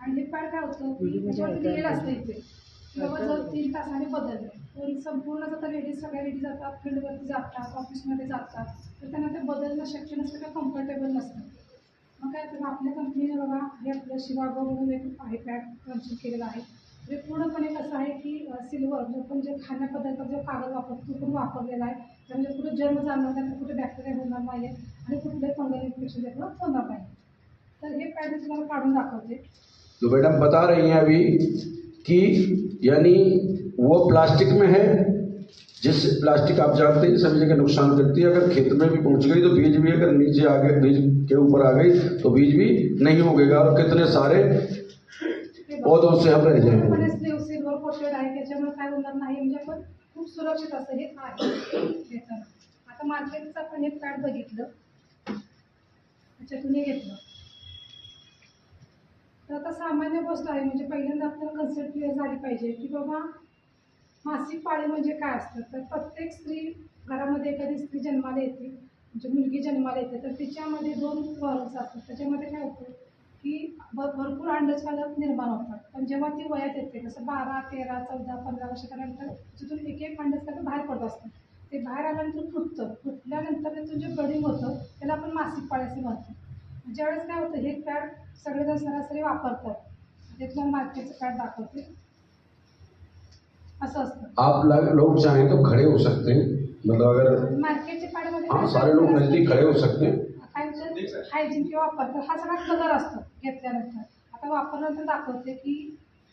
आणि हे पॅड काय होतं की त्याच्यावर लिहिलेलं असतं इथे बाबा जर 3 तासाने बदलले तर संपूर्ण आता लेडीज सगळ्या लेडीज जातात फील्डवरती जातात ऑफिसमध्ये जातात तर त्यांना ते बदलणं शक्य नसतं किंवा कम्फर्टेबल नसतं. मग काय तर आपल्या कंपनीने बघा हे आपलं शिवागो म्हणून एक आहे पॅड लॉन्चिंग केलेलं आहे. ते पूर्णपणे कसं आहे की सिल्वर जो पण जे खाद्यपदार्थ जो कागद वापरतो तो पण वापरलेला आहे. त्यामध्ये कुठे जर्म जाणार नाही, कुठे बॅक्टेरिया होणार नाही आणि कुठले फंगल इन्फेक्शन त्याच्यावर होणार नाही. तर हे पॅड तुम्हाला काढून दाखवते. तो मैडम बता रही हैं अभी कि यानी वो प्लास्टिक में है, जिस प्लास्टिक आप जानते हैं सभी जगह नुकसान करती है। अगर खेत में भी पहुंच गई तो बीज भी अगर नीचे आ गए, बीज के ऊपर आ गई तो बीज भी नहीं उगेगा और कितने सारे पौधों से हम रह जाएंगे। सिल्वर कोटेड आहे त्याच्यामुळे काय होणार नाही म्हणजे आपण खूप सुरक्षित असं हे आहे. आता मार्केटचं आपण हे पॅड बघितलं त्याच्यातून हे घेतलं तर आता सामान्य गोष्ट आहे म्हणजे पहिल्यांदा आपल्याला कन्सेप्ट क्लिअर झाली पाहिजे की बाबा मासिक पाळी म्हणजे काय असतं. तर प्रत्येक स्त्री घरामध्ये एखादी स्त्री जन्माला येते म्हणजे मुलगी जन्माला येते तर तिच्यामध्ये 2 हॉर्मोन्स असतात. त्याच्यामध्ये काय होतं की भरपूर अंडजपालक निर्माण होतात पण जेव्हा ती वयात येते जसं 12, 13, 14, 15 वर्षानंतर तिथून एक एक अंडजपालक बाहेर पडत असतं. ते बाहेर आल्यानंतर फुटल्यानंतर त्यातून जे ब्लडिंग होतं त्याला आपण मासिक पाळी असे म्हणतो. ज्यावेळेस काय होतं हे पॅड सगळेजण सरासरी वापरतात. ते तुम्हाला मार्केटचं पॅड दाखवते असं असतं. आप लोग चाहें तो खड़े हो सकते हैं, मतलब अगर मार्केटचे पॅडमध्ये हाँ सारे लोग नजदीक खड़े हो सकते हैं। हायजीन किंवा वापरतात हा सगळा कलर असतो घेतल्यानंतर. आता वापरल्यानंतर दाखवते की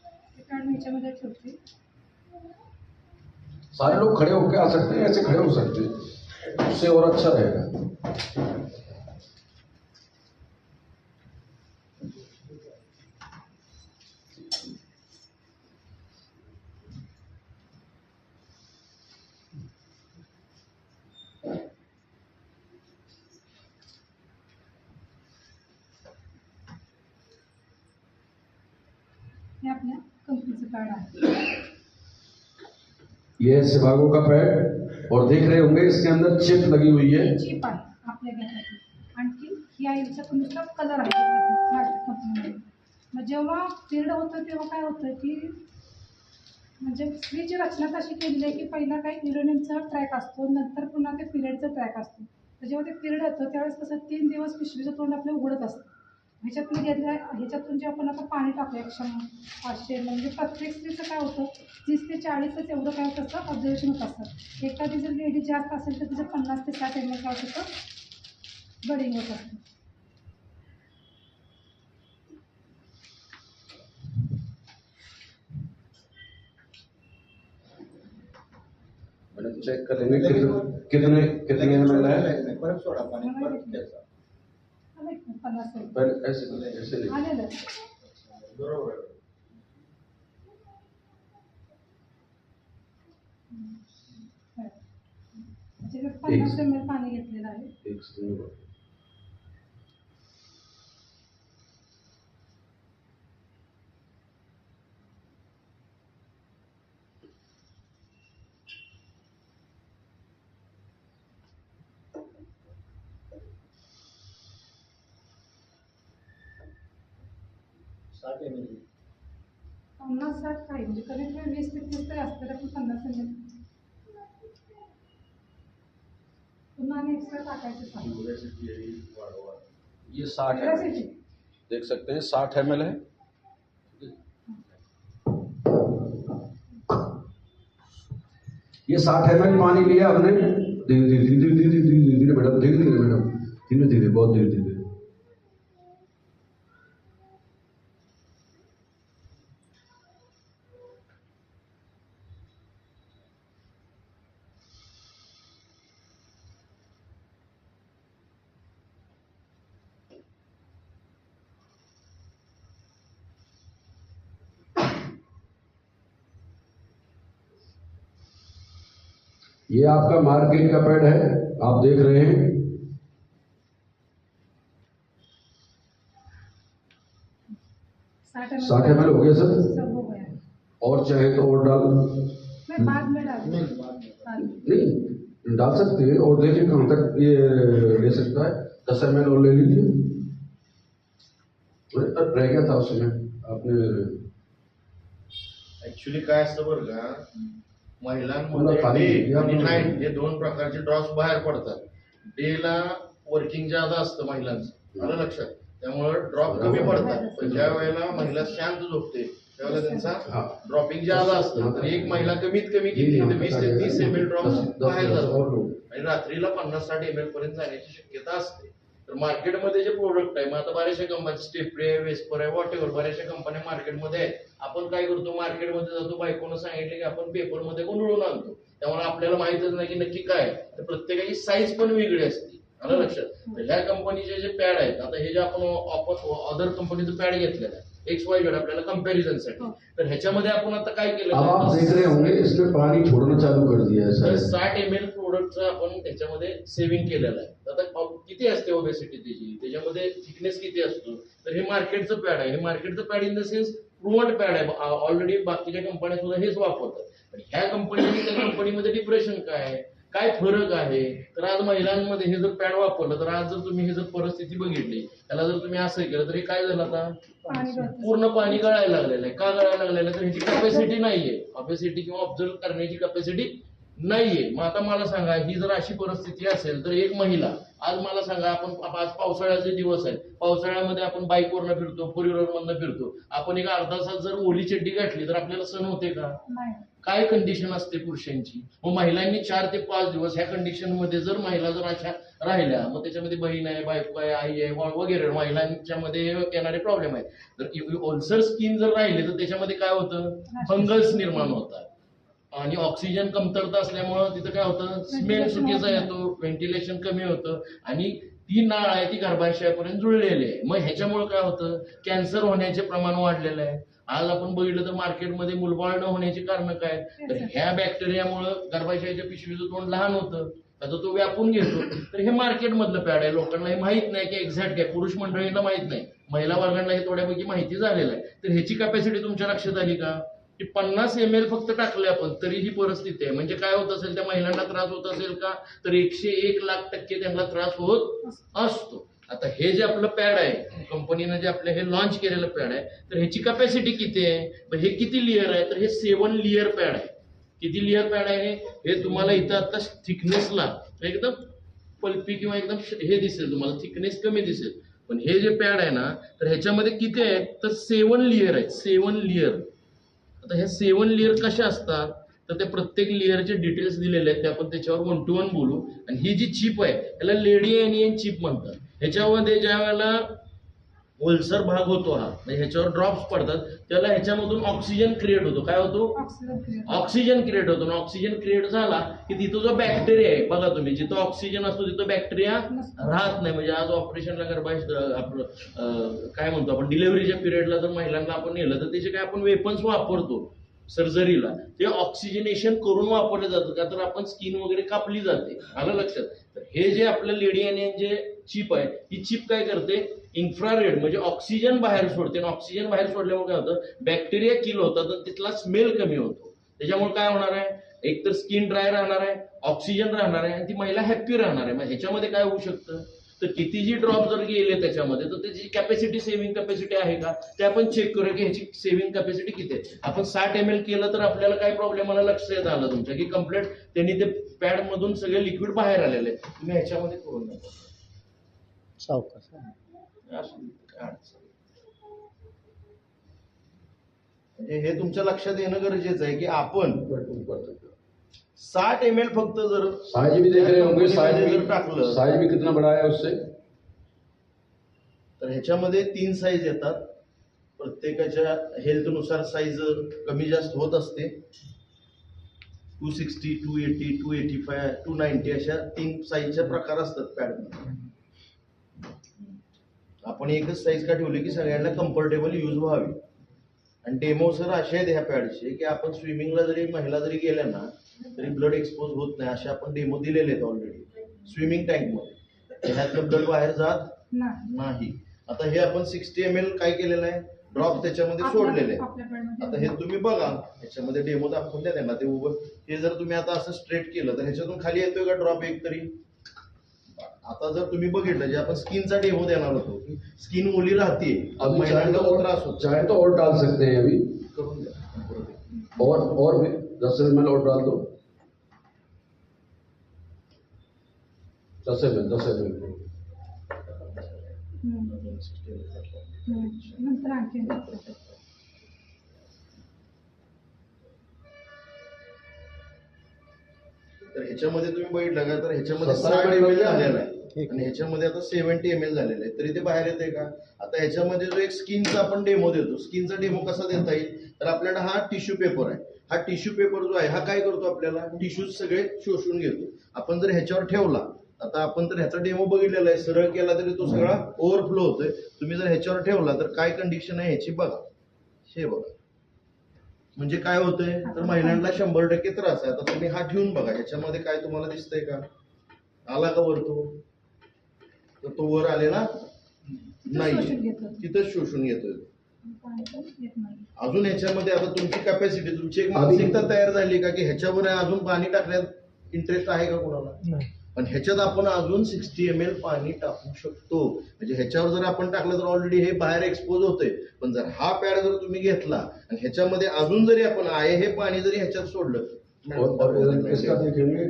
ते पॅड मी ह्याच्यामध्ये ठेवते. सारे लोग खड़े होकर आ सकते हैं, ऐसे खड़े हो सकते हैं, उससे और अच्छा रहेगा। हे आपल्या कंपनीचं पॅड आहे. ये है शिवागो का पैड और देख रहे होंगे इसके अंदर चिप लगी हुई है। चिप आहे आपल्या घेण्यासाठी. आणखी या याच्यात नुसता कलर आहे कंपनीमध्ये. मग जेव्हा पिरियड होतं तेव्हा काय होतं की म्हणजे स्त्रीची रचना अशी केलेली आहे की पहिला काही युरेनियमचा ट्रॅक असतो नंतर पुन्हा ते पिरियडचा ट्रॅक असतो. तर जेव्हा ते पिरियड होतं त्यावेळेस कसं 3 दिवस पिशवीचं तोंड आपलं उघडत असतं. ह्याच्यातून ह्याच्यातून जे आपण आता पाणी टाकू 100, 500 म्हणजे प्रत्येक स्त्रीचं काय होतं 30 ते 40च एवढं काय होतं असं ऑब्झर्वेशन होत असतं. एखादी जर लेडी जास्त असेल तर तिचं 50 ते 60 ml काय होतं ब्लिडिंग होत असतं. मैडम चेक कर लेंगे कितने कितने ml है। परत सोडा पाणी परत घ्यायचं. 50 पहले ऐसे नहीं। आलेलं बरोबर. त्याच्यात 50 ml पाणी घेतलेलं आहे. एक सेकंड। साठ ml. 50-60 काही म्हणजे कमीत कमी 20 ते 30 तरी असतं तर आपण 50 ml पुन्हा आणि एक्स्ट्रा टाकायचं सांग. ये 60 ml देख सकते हैं 60 ml है। ये 60 ml पानी लिया हमने। धीरे धीरे धीरे धीरे धीरे धीरे मैडम, धीरे धीरे मैडम, धीरे धीरे, बहुत धीरे धीरे। ये आपका मार्केट का पैड है, आप देख रहे हैं। 60 ml हो गया सर। सब हो गया. और चाहे तो और डाल मैं बाद में डाल नहीं डाल सकते हैं। और देखिए कहाँ तक ये ले सकता है। 10 ml और ले लीजिए। रह गया था उसमें आपने ऍक्च्युली काय असतं बरं का, पुन्हा महिलांमध्ये पाणी डे घ्या आणि म्हणून. नाईट हे दोन प्रकारचे ड्रॉप्स बाहेर पडतात. डेला वर्किंग ज्यादा असतं महिलांचं, आलं लक्षात, त्यामुळे ड्रॉप कमी पडतात. पण ज्या वेळेला महिला शांत झोपते त्यावेळेला त्यांचा ड्रॉपिंग ज्यादा असतं. तर एक महिला कमीत कमी किती 20 ते 30 ml ड्रॉप्स बाहेर जातात आणि रात्रीला 50-60 ml पर्यंत जाण्याची शक्यता असते. तर मार्केटमध्ये जे प्रोडक्ट आहे, मग आता बऱ्याचशा कंपन्या स्टेप्री आहे, वेस्पर आहे, वॉट एव्हर, बऱ्याचशा कंपन्या मार्केटमध्ये आहेत. आपण काय करतो, मार्केटमध्ये जातो, बायकोनं सांगितलं की आपण पेपरमध्ये गुंडळून आणतो. त्यामुळे आपल्याला माहितच नाही की नक्की काय. तर प्रत्येकाची साईज पण वेगळी असते, आलं लक्षात. तर ह्या कंपनीचे जे पॅड आहेत, आता हे जे आपण अदर कंपनीचं पॅड घेतलेलं आहे XYZ आपल्याला कंपॅरिझनसाठी, तर ह्याच्यामध्ये आपण आता काय केलं, अब आप देख रहे होंगे इसमें पानी छोड़ना चालू कर दिया है तर सर. 60 ml प्रोडक्टचं आपण त्याच्यामध्ये सेव्हिंग केलेलं आहे. आता किती असते ओबेसिटी त्याची, त्याच्यामध्ये थिकनेस किती असतो, तर हे मार्केटचं पॅड आहे. हे मार्केटचं pad in the sense proven pad आहे. ऑलरेडी बाकीच्या कंपन्या सुद्धा हेच वापरतात. पण ह्या कंपनीने त्या कंपनीमध्ये डिप्रेशन काय फरक आहे. तर आज महिलांमध्ये हे जर पॅड वापरलं, तर आज जर तुम्ही हे जर परिस्थिती बघितली, त्याला जर तुम्ही असं केलं तरी काय झालं, आता पाणी गळतं. पूर्ण पाणी गळायला लागलेलं आहे. का गळायला लागलेलं आहे, तर ह्याची कॅपॅसिटी नाहीये, ऑबेसिटी किंवा ऑब्झर्व करण्याची कॅपॅसिटी नाहीये. मग आता मला सांगा, ही जर अशी परिस्थिती असेल तर एक महिला, आज मला सांगा, आपण आज पावसाळ्याचे दिवस आहेत, पावसाळ्यामध्ये आपण बाईकवरनं फिरतो, फोर व्हीलरमधनं फिरतो, आपण एक अर्धा तास जर ओली चड्डी घातली तर आपल्याला सण होते का. नाही. काय कंडिशन असते पुरुषांची. मग महिलांनी 4 ते 5 दिवस ह्या कंडिशन मध्ये जर महिला जर अशा राहिल्या, मग त्याच्यामध्ये बहीण आहे, बायको आहे, आई आहे, वगैरे महिलांच्या मध्ये येणारे प्रॉब्लेम आहेत. जर ओलसर स्किन जर राहिले तर त्याच्यामध्ये काय होतं, फंगल्स निर्माण होतात आणि ऑक्सिजन कमतरता असल्यामुळं तिथं काय होतं, स्मेल चुकीचा येतो, व्हेंटिलेशन कमी होतं आणि ती नाळ आहे ती गर्भाशयापर्यंत जुळलेली आहे. मग ह्याच्यामुळे काय होतं, कॅन्सर होण्याचे प्रमाण वाढलेलं आहे. आज आपण बघितलं तर मार्केटमध्ये मुलबाळ न होण्याची कारण काय, तर ह्या बॅक्टेरियामुळे गर्भाशयाच्या पिशवीचं तोंड लहान होतं, त्याचा तो व्यापून घेतो. तर हे मार्केट मधलं पॅड आहे. लोकांना हे माहित नाही की एक्झॅक्ट काय, पुरुष मंडळींना माहित नाही, महिला वर्गांना हे थोड्यापैकी माहिती झालेलं आहे. तर ह्याची कॅपॅसिटी तुमच्या लक्षात आली का, की 50 ml फक्त टाकले आपण तरी ही परिस्थिती आहे. म्हणजे काय होत असेल, त्या महिलांना त्रास होत असेल का, तर 101 लाख टक्के त्यांना त्रास होत असतो. आता हे जे आपलं पॅड आहे, कंपनीनं जे आपलं हे लॉन्च केलेलं पॅड आहे, तर ह्याची कॅपॅसिटी किती आहे, हे किती लेअर आहे, तर हे 7 लेअर पॅड आहे. किती लेअर पॅड आहे, हे तुम्हाला इथं आता थिकनेसला एकदम पल्पी किंवा एकदम हे दिसेल, तुम्हाला थिकनेस कमी दिसेल. पण हे जे पॅड आहे ना, तर ह्याच्यामध्ये किती आहे, तर 7 लेअर आहेत, 7 लेअर. आता ह्या 7 लेअर कशा असतात, तर त्या प्रत्येक लेअरचे डिटेल्स दिलेले आहेत, ते आपण त्याच्यावर 1 to 1 बोलू. आणि ही जी चिप आहे त्याला लेडिएनियन चिप म्हणतात. ह्याच्यामध्ये ज्या वेळेला ओलसर भाग होतो, हा म्हणजे ह्याच्यावर ड्रॉप्स पडतात, त्याला ह्याच्यामधून ऑक्सिजन क्रिएट होतो. काय होतो, ऑक्सिजन क्रिएट होतो. ऑक्सिजन क्रिएट झाला की तिथं जो बॅक्टेरिया आहे, बघा तुम्ही, जिथं ऑक्सिजन असतो तिथं बॅक्टेरिया राहत नाही. म्हणजे आज ऑपरेशनला आपलं काय म्हणतो आपण, डिलिव्हरीच्या पिरियडला जर महिलांना आपण नेलं तर त्याचे काय आपण वेपन्स वापरतो सर्जरीला, ते ऑक्सिजनेशन करून वापरले जातं, का तर आपण स्किन वगैरे कापली जाते, आलं लक्षात. तर हे जे आपलं लेडिएनियन जे चिप आहे, ही चिप काय करते, इन्फ्रारेड म्हणजे ऑक्सिजन बाहेर सोडते. आणि ऑक्सिजन बाहेर सोडल्यामुळे काय होतं, बॅक्टेरिया किल होतात आणि तिथला स्मेल कमी होतो. त्याच्यामुळे काय होणार आहे, एक तर स्किन ड्राय राहणार आहे, ऑक्सिजन राहणार आहे आणि ती महिला हॅप्पी राहणार आहे. मग ह्याच्यामध्ये काय होऊ शकतं, तर किती जी ड्रॉप जर गेले त्याच्यामध्ये, तर त्याची कॅपॅसिटी, सेव्हिंग कॅपॅसिटी आहे का, ते आपण चेक करूया की ह्याची सेव्हिंग कॅपॅसिटी किती आहे. आपण 60 ml केलं तर आपल्याला काय प्रॉब्लेम मला लक्षात आलं तुमच्या, की कम्प्लीट त्यांनी ते पॅड मधून सगळे लिक्विड बाहेर आलेले. तुम्ही ह्याच्यामध्ये करून नका म्हणजे हे तुमच्या लक्षात येणं गरजेचं आहे की आपण 60 ml फक्त जर साइज भी देख रहे होंगे, जर टाकलं, साइज भी कितना बड़ा है उससे. तर ह्याच्यामध्ये 3 साईज येतात. प्रत्येकाच्या हेल्थनुसार साईज कमी जास्त होत असते. 260, 280, 285, 290 अशा 3 साईजचे प्रकार असतात पॅडमध्ये. आपण एकच साईज का ठेवली की सगळ्यांना कम्फर्टेबल यूज व्हावी. आणि डेमो सर असे आहेत ह्या पॅडचे की आपण स्विमिंगला जरी महिला जरी गेल्या ना तरी ब्लड एक्सपोज होत नाही, असे आपण डेमो दिलेले आहेत ऑलरेडी स्विमिंग टँकमध्ये. ह्यातलं ब्लड बाहेर जात नाही. आता हे आपण 60 ml काय केलेलं आहे, ड्रॉप त्याच्यामध्ये सोडलेले आहे. आता हे तुम्ही बघा, ह्याच्यामध्ये डेमो दाखवून द्या त्यांना ते उभं. हे जर तुम्ही आता असं स्ट्रेट केलं तर ह्याच्यातून खाली येतोय का ड्रॉप एक तरी, आता जर तुम्ही बघितलं जे आपण स्किनचा डेमो देणार होतो की स्किन ओली राहते अभी चाहे महिलांना तो त्रास होतो चाहे तो और डाल सकते हैं अभी, करून द्या परत. और भी 10 ml और डाल दो, 10 ml. नंतर आणखी तर ह्याच्यामध्ये तुम्ही बघितलं का तर ह्याच्यामध्ये 17 60 ml ml झालेला आहे ठीक आणि ह्याच्यामध्ये आता 70 ml झालेलं आहे. तरी ते बाहेर येते का? आता ह्याच्यामध्ये जो एक स्किनचा आपण डेमो देतो, स्किनचा डेमो कसा देता येईल तर आपल्याला हा टिश्यू पेपर आहे. हा टिश्यू पेपर जो आहे हा काय करतो आपल्याला टिश्यूज सगळे शोषून घेतो. आपण जर ह्याच्यावर ठेवला, आता आपण तर ह्याचा डेमो बघितलेला आहे, सरळ केला तरी तो सगळा ओव्हरफ्लो होतोय. तुम्ही जर ह्याच्यावर ठेवला तर काय कंडिशन आहे ह्याची बघा, हे बघा. म्हणजे काय होतंय तर महिलांना 100% त्रास आहे. आता तुम्ही हा ठेवून बघा, ह्याच्यामध्ये काय तुम्हाला दिसतंय का? आला का वर तो? तर तो वर आलेला नाही, तिथंच शोषून घेतोय. अजून ह्याच्यामध्ये आता तुमची कॅपॅसिटी, तुमची एक मानसिकता तयार झाली का की ह्याच्यावर अजून पाणी टाकण्यात इंटरेस्ट आहे का कोणाला? पण ह्याच्यात आपण अजून 60 ml पाणी टाकू शकतो. म्हणजे ह्याच्यावर जर आपण टाकलं तर ऑलरेडी हे बाहेर एक्सपोज होतंय. पण जर हा पॅड जर तुम्ही घेतला आणि ह्याच्यामध्ये अजून जरी आपण आहे हे पाणी जरी ह्याच्यात सोडलं, और इसका देखेंगे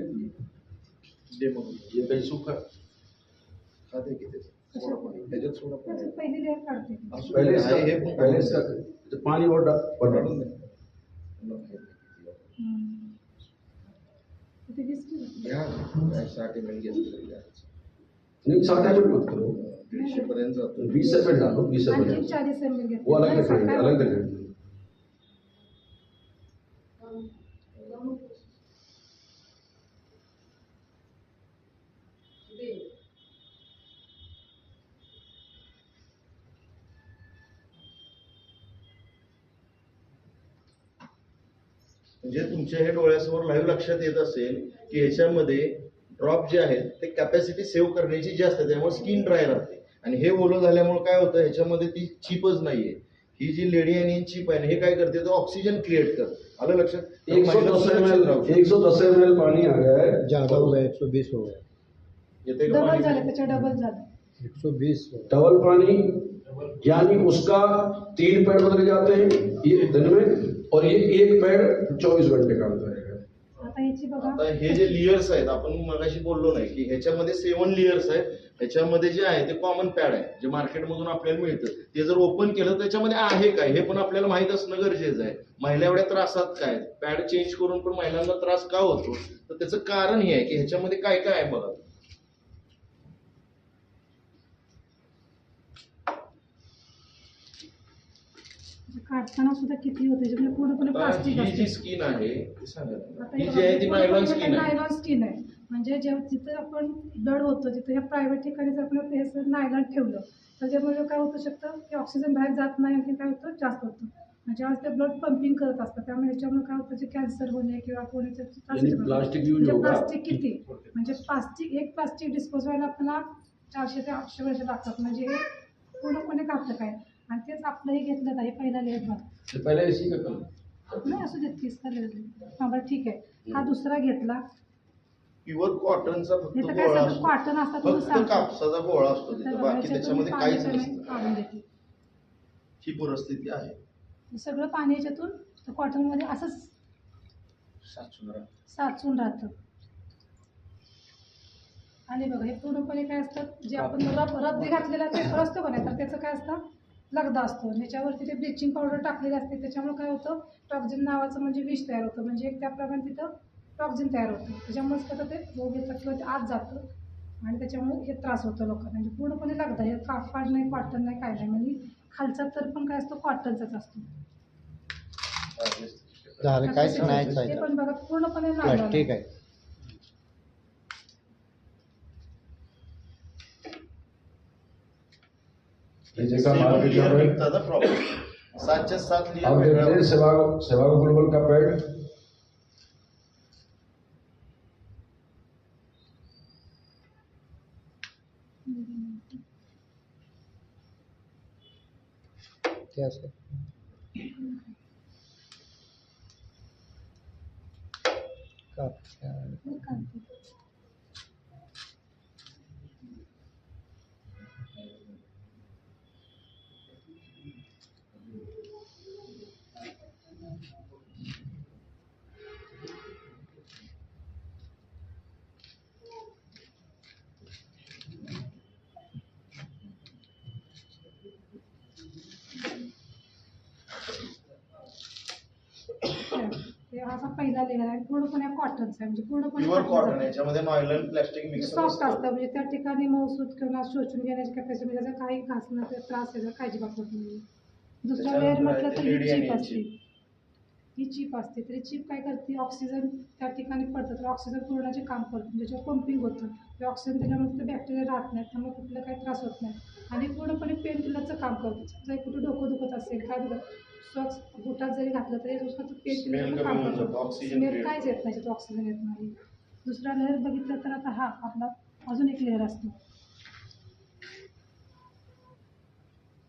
डेमो ये कहीं सूखा, का ते किती सोडा पाणी ह्याच्यात सोडा पाणी पहिली लेअर काढते. असं पहले आहे, हे इसका पण पहले इसका तो पानी और काढून डाल. द्या. ते दिसते. घ्या, काय 60 ml घेतलं घ्या. नहीं 60 ml मत करो, 150 पर्यंत जातो. 20 ml डालो, 20 आणखी ml 40 ml घेतले. वो अलग रखेंगे, अलग रखेंगे. म्हणजे तुमच्या हे डोळ्यासमोर लाईव्ह लक्षात येत असेल की ह्याच्यामध्ये ड्रॉप जे आहेत ते कॅपॅसिटी सेव्ह करण्याची जी असते त्यामुळे स्किन ड्राय राहते. आणि हे ओलं झाल्यामुळे काय होतं ह्याच्यामध्ये ती चिपच नाहीये. ही जी लेडी आणि चिप आहे ना, हे काय करते तो ऑक्सिजन क्रिएट करते. आलं लक्षात? 110 ml पानी आ गया है. ज्यादा हो गया, 120 हो गया, येते का डबल पाणी? झालं, त्याच्या डबल झालं. 120 हो गया. डबल पानी यानी उसका 3 पैड बदले जाते हैं ये दिन में, और ये एक पैड 24 घंटे काम करेगा. आता याची बघा, आता हे जे लेयर्स आहेत आपण मगाशी बोललो नाही की ह्याच्यामध्ये 7 लेयर्स आहेत. ह्याच्यामध्ये जे आहे ते कॉमन पॅड आहे जे मार्केटमधून आपल्याला मिळतं. ते जर ओपन केलं तर त्याच्यामध्ये आहे काय हे पण आपल्याला माहित असणं गरजेचं आहे. महिला एवढ्या त्रासात काय, पॅड चेंज करून पण महिलांना त्रास का होतो तर त्याचं कारण हे आहे की ह्याच्यामध्ये काय काय आहे बघा. काढताना सुद्धा किती होते, त्याच्यामध्ये पूर्णपणे आता प्लास्टिक ही जी असते. स्किन आहे ती सांगा. आता ही हे जी आहे ती बघा, नायलॉन पूर्णपणे स्किन आहे. नायलॉन स्किन आहे. म्हणजे जेव्हा जिथे आपण ब्लड होतं तिथे ह्या प्रायव्हेट ठिकाणी जर आपण हे सर नायलॉन ठेवलं तर त्यामुळे काय होतं शकतं की ऑक्सिजन बाहेर जात नाही, आणखी काय होतं जास्त होतं. म्हणजे आज ते ब्लड पंपिंग करत असतं त्यामुळे ह्याच्यामुळे काय होतं जे कॅन्सर होणे किंवा कोणाचं यानी प्लास्टिक यूज होगा. प्लास्टिक किती म्हणजे एक प्लास्टिक डिस्पोज व्हायला आपल्याला 400 ते 800 वर्ष लागतात. म्हणजे हे पूर्णपणे घातक आहे. आणि तेच आपलं हे घेतलं आहे पहिला लेअर बघ तो पहले इसी का करो. नाही असू देत 30 का लेअर. हां बरं ठीक आहे. हा दुसरा घेतला. प्युअर कॉटनचा फक्त हे तर काय गोळा सगळं असतो. कॉटन असतात म्हणून फक्त सांगतो. कापसाचा गोळा असतो तर तिथं, बघा, बाकी याच्यातून त्याच्यामध्ये पाणी काहीच सगळं नसतं. काढून देते. ही परिस्थिती आहे. हे सगळं पाणी याच्यातून कॉटनमध्ये असंच साचून राहतं. आणि बघा हे पूर्णपणे काय असतं जे आपण रद्दी घातलेला पेपर असतो का नाही तर त्याचं काय असतं लगदा असतो. त्याच्यावरती ते ब्लिचिंग पावडर टाकलेली असते. त्याच्यामुळे काय होतं टॉक्झिन नावाचं म्हणजे विष तयार होतं. म्हणजे एक त्याप्रमाणे तिथं टॉक्झिन तयार होतं. त्याच्यामुळेच कसं ते रोग येतात किंवा ते आत जातं आणि त्याच्यामुळे हे त्रास होतो लोकांना. म्हणजे पूर्णपणे लगदा हे कापड नाही कॉटन नाही काय नाही. म्हणजे खालचा तर पण काय असतो कॉटनचाच असतो. झालं काहीच नाहीच ते आहे, पण बघा पूर्णपणे प्लास्टिक आहे. ये देखा मार्केट का पैड. प्रॉब्लेम 7च्या 7 अब लेयर देखते हैं वेगळा. सेवाग ग्लोबल का पैड. कैसे काप म्हणजे हा असा पहिला लेअर आहे. पूर्णपणे कॉटनचा आहे, म्हणजे पूर्णपणे प्युअर cotton कॉटन याच्यामध्ये नॉयलन प्लॅस्टिक मिक्स सॉफ्ट असतं, म्हणजे त्या ठिकाणी मऊसूत किंवा शोषून घेण्याची कॅपॅसिटी, म्हणजे त्याचा काही घासण्याचा त्रास आहे काही अजिबात होत नाही. दुसरा लेअर त्याच्यानंतर म्हटलं आहे तर ते ही लेडी आणि चीप असते. यांची. ही चीप असते, तर चीप काय करते, ऑक्सिजन त्या ठिकाणी पडतं तर ऑक्सिजन पुरवण्याचे काम करतं, ज्याच्यावर पंपिंग होतं. ते ऑक्सिजन दिल्यामुळे ते बॅक्टेरिया राहत नाही, त्यामुळे कुठला काही त्रास होत नाही. आणि पूर्णपणे पेन किलरचं काम करतं. जर कुठे डोकं दुखत असेल काय दुखत, स्वच्छ बुटात जरी घातलं तरी नुसतं पेन Smell किलरचं कमी काम होऊन जातं, करतं. ऑक्सिजन स्मेल create काहीच येत नाही, त्याच्यात ऑक्सिजन येत नाही. दुसरा लेअर बघितलं तर आता हा आपला अजून एक लेअर असतो.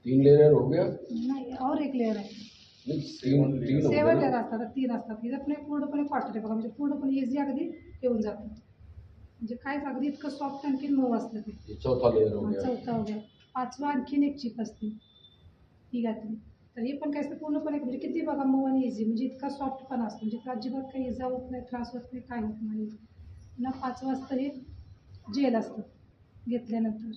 3 लेयर हो गया नाही, और एक लेअर आहे. नहीं, तीन हो गया 7 ना? लेअर असतात, 3 असतात. हिचं पण पूर्णपणे कॉटन आहे बघा, म्हणजे पूर्णपणे इझी अगदी येऊन जातं. म्हणजे कायच अगदी इतकं सॉफ्ट आणखी मऊ असतं ते. ये चौथा लेयर हो गया. चौथा वगैरे. पाचवा आणखीन एक चीप असते ही घातली तर हे पण काय असतं पूर्णपणे, म्हणजे किती बघा मऊ आणि इझी, म्हणजे इतका सॉफ्ट पण असतो, म्हणजे अजिबात काही इजा होत नाही, त्रास होत नाही, काय होत नाही. पुन्हा 5वं असतं हे जेल असतं घेतल्यानंतर.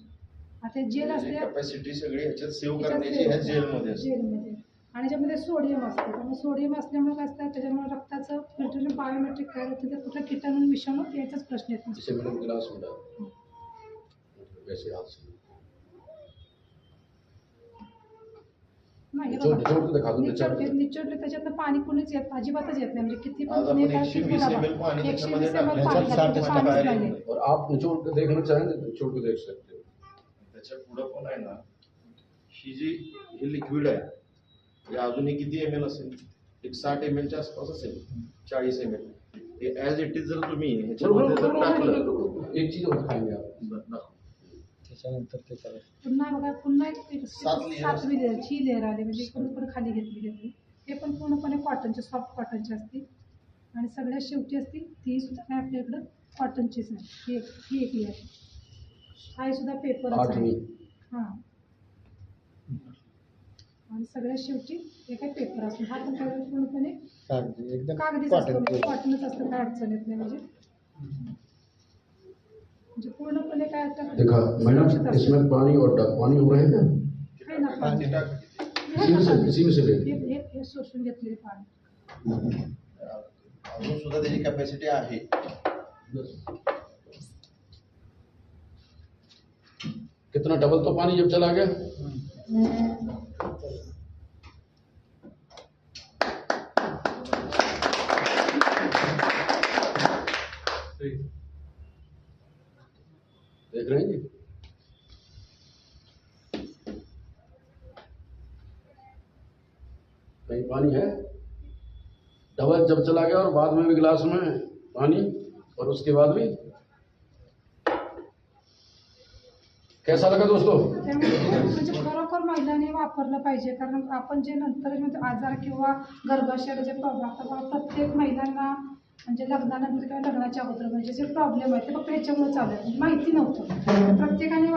आता जेल असते कॅपॅसिटी सगळी ह्याच्यात सेव्ह करण्याची ह्या जेलमध्ये असते. जेलमध्ये, आणि ज्यामध्ये सोडियम असतं, त्यामुळे सोडियम असल्यामुळे काय असतं त्याच्यामुळे रक्ताचं फिल्टर बायोमेट्रिक काय होतं, त्यात कुठलं किटाणू विषाणू याचाच प्रश्न येत नसतो. इसे मैंने गिलास में डाला वैसे हाथ से नाही, हे निचोड बघा. निचोड के दिखा दो निचोडले त्याच्यातनं पाणी कुणीच अजिबातच येत नाही, म्हणजे किती आज पण तुम्ही आपण काय 120 बोला बा. ml पाणी 120 त्याच्यामध्ये ml टाकलं. पाणी त्याच्यात टाकलं, 60 पाणीच बाहेर नाही. येतं. और आप निचोड़ के देखना चाहें तो निचोड़ के देख सकते हो. त्याच्या पुढं पण आहे ना, ही जी हे लिक्विड आहे हे अजूनही किती ml असेल, एक 60 ml च्या आसपास असेल, 40 ml. हे ॲज इट इज जर तुम्ही ह्याच्यामध्ये जर टाकलं, एक चीज और दिखाएंगे आप. दाखव. त्याच्यानंतर ते करायचं. पुन्हा बघा, पुन्हा एक 7 layer 7वी लेअर, ही लेअर आली, म्हणजे इकडून पुढे खाली घेतली. हे पण पूर्णपणे कॉटनचे, सॉफ्ट कॉटनचे असते. आणि सगळ्यात शेवटी असते ती सुद्धा काय आपल्याकडं कॉटनचीच आहे. ही एक लेअर, हा सुद्धा पेपरच आहे. 8वीं हां, आणि सगळ्यात शेवटी हे काय पेपर असतो. हा पण काय पूर्णपणे कागदी एकदम कागदीच असतो, कॉटन म्हणजे कॉटनच असतं, काय अडचण येत नाही. म्हणजे पूर्णपणे काय आता देखा मैडम, इसमें पानी और पानी हो रहा है क्या? आहे ना पाणी. ते टाक. इसी में से ले. हे शोषून घेतलेले पाणी. अजून सुद्धा त्याची कॅपॅसिटी आहे. कितना डबल तो पानी जब चला गया. देख रहे हैं जी. कहीं पानी है, डबल जब चला गया और बाद में भी गिलास में पानी, और उसके बाद भी. कैसा लगा दोस्तों? त्यामुळे म्हणजे खरोखर महिलांनी वापरलं पाहिजे, कारण आपण जे नंतर म्हणजे आजार किंवा गर्भाशयाचे प्रॉब्लेम, आता बघा प्रत्येक महिलांना म्हणजे लग्नानंतर किंवा लग्नाच्या अगोदर म्हणजे जे प्रॉब्लेम आहे ते फक्त ह्याच्यामुळे चालू आहे, म्हणजे माहिती नव्हतं. तर प्रत्येकाने